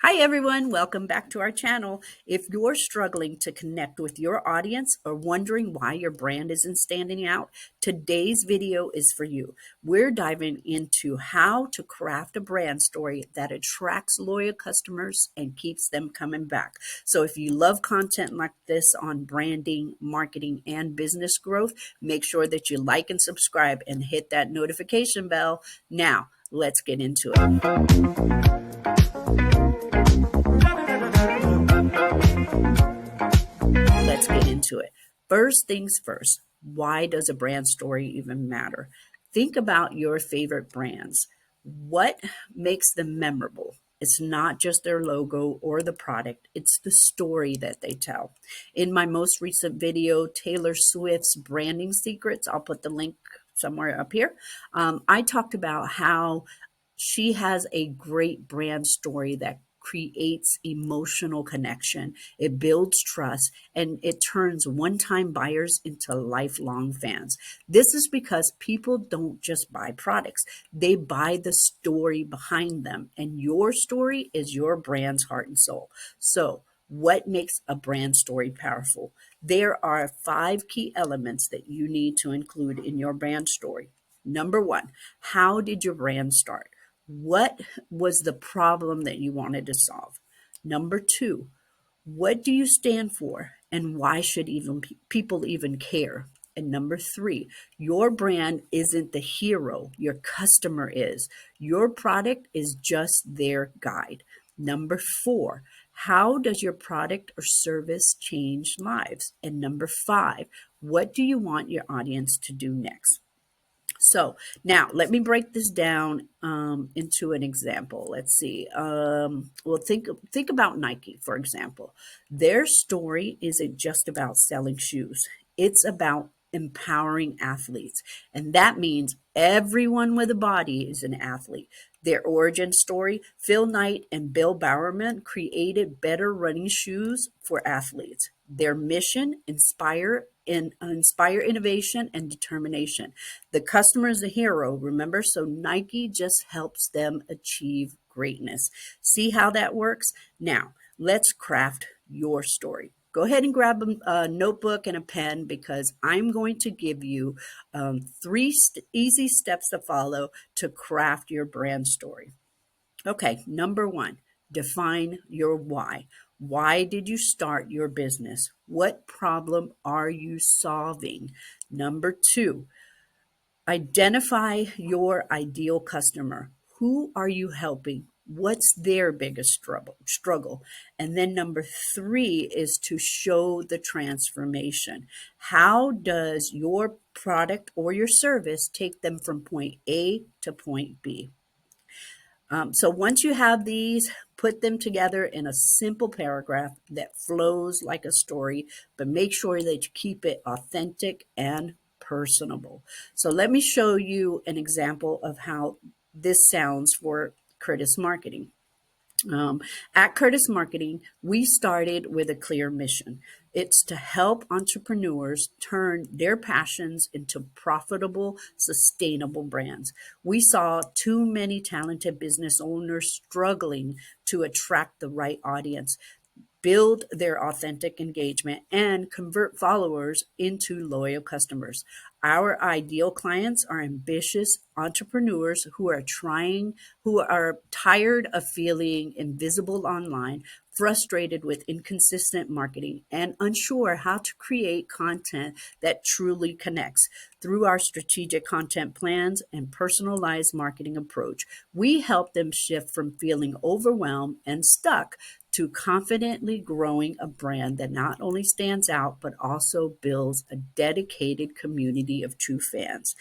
Hi, everyone. Welcome back to our channel. If you're struggling to connect with your audience or wondering why your brand isn't standing out, today's video is for you. We're diving into how to craft a brand story that attracts loyal customers and keeps them coming back. So if you love content like this on branding, marketing, and business growth, make sure that you like and subscribe and hit that notification bell. Now, let's get into it. Let's get into it. First things first, why does a brand story even matter? Think about your favorite brands. What makes them memorable? It's not just their logo or the product, it's the story that they tell. In my most recent video, Taylor Swift's Branding Secrets, I'll put the link somewhere up here. I talked about how she has a great brand story that creates emotional connection. It builds trust and it turns one-time buyers into lifelong fans. This is because people don't just buy products. They buy the story behind them, and your story is your brand's heart and soul. So, what makes a brand story powerful? There are 5 key elements that you need to include in your brand story. Number 1, how did your brand start? What was the problem that you wanted to solve? Number 2, what do you stand for and why should even people even care? And number 3, your brand isn't the hero, your customer is. Your product is just their guide. Number 4, how does your product or service change lives? And number 5, what do you want your audience to do next? So now let me break this down into an example. Let's see. Well, think about Nike, for example. Their story isn't just about selling shoes. It's about empowering athletes. And that means everyone with a body is an athlete. Their origin story, Phil Knight and Bill Bowerman created better running shoes for athletes. Their mission, inspire innovation and determination. The customer is the hero, remember? So Nike just helps them achieve greatness. See how that works? Now, let's craft your story. Go ahead and grab a notebook and a pen because I'm going to give you 3 easy steps to follow to craft your brand story. Okay, number 1, define your why. Why did you start your business? What problem are you solving? Number 2, identify your ideal customer. Who are you helping? What's their biggest struggle? And then number 3 is to show the transformation. How does your product or your service take them from point A to point B? So once you have these, put them together in a simple paragraph that flows like a story, but make sure that you keep it authentic and personable. So let me show you an example of how this sounds for Curtis Marketing. At Curtis Marketing, we started with a clear mission. It's to help entrepreneurs turn their passions into profitable, sustainable brands. We saw too many talented business owners struggling to attract the right audience, build their authentic engagement, and convert followers into loyal customers. Our ideal clients are ambitious entrepreneurs who are tired of feeling invisible online, frustrated with inconsistent marketing, and unsure how to create content that truly connects. Through our strategic content plans and personalized marketing approach, we help them shift from feeling overwhelmed and stuck to confidently growing a brand that not only stands out, but also builds a dedicated community of true fans.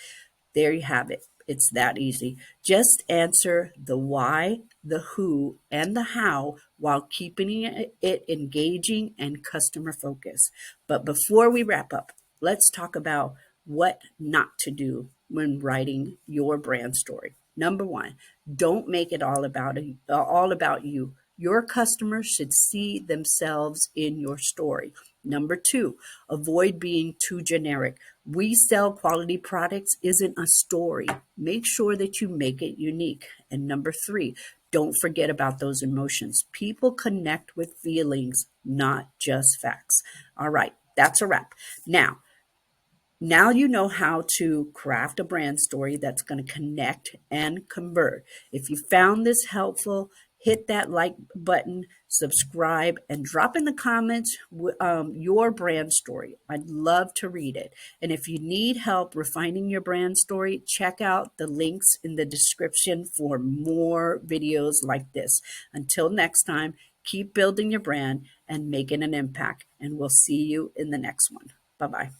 There you have it. It's that easy. Just answer the why, the who, and the how while keeping it engaging and customer focused. But before we wrap up, let's talk about what not to do when writing your brand story. Number 1, don't make it all about you. Your customers should see themselves in your story. Number 2, avoid being too generic. We sell quality products isn't a story. Make sure that you make it unique. And number 3, Don't forget about those emotions. People connect with feelings, not just facts. All right, that's a wrap. Now you know how to craft a brand story that's going to connect and convert. If you found this helpful, hit that like button, subscribe, and drop in the comments your brand story. I'd love to read it. And if you need help refining your brand story, check out the links in the description for more videos like this. Until next time, keep building your brand and making an impact. And we'll see you in the next one. Bye bye.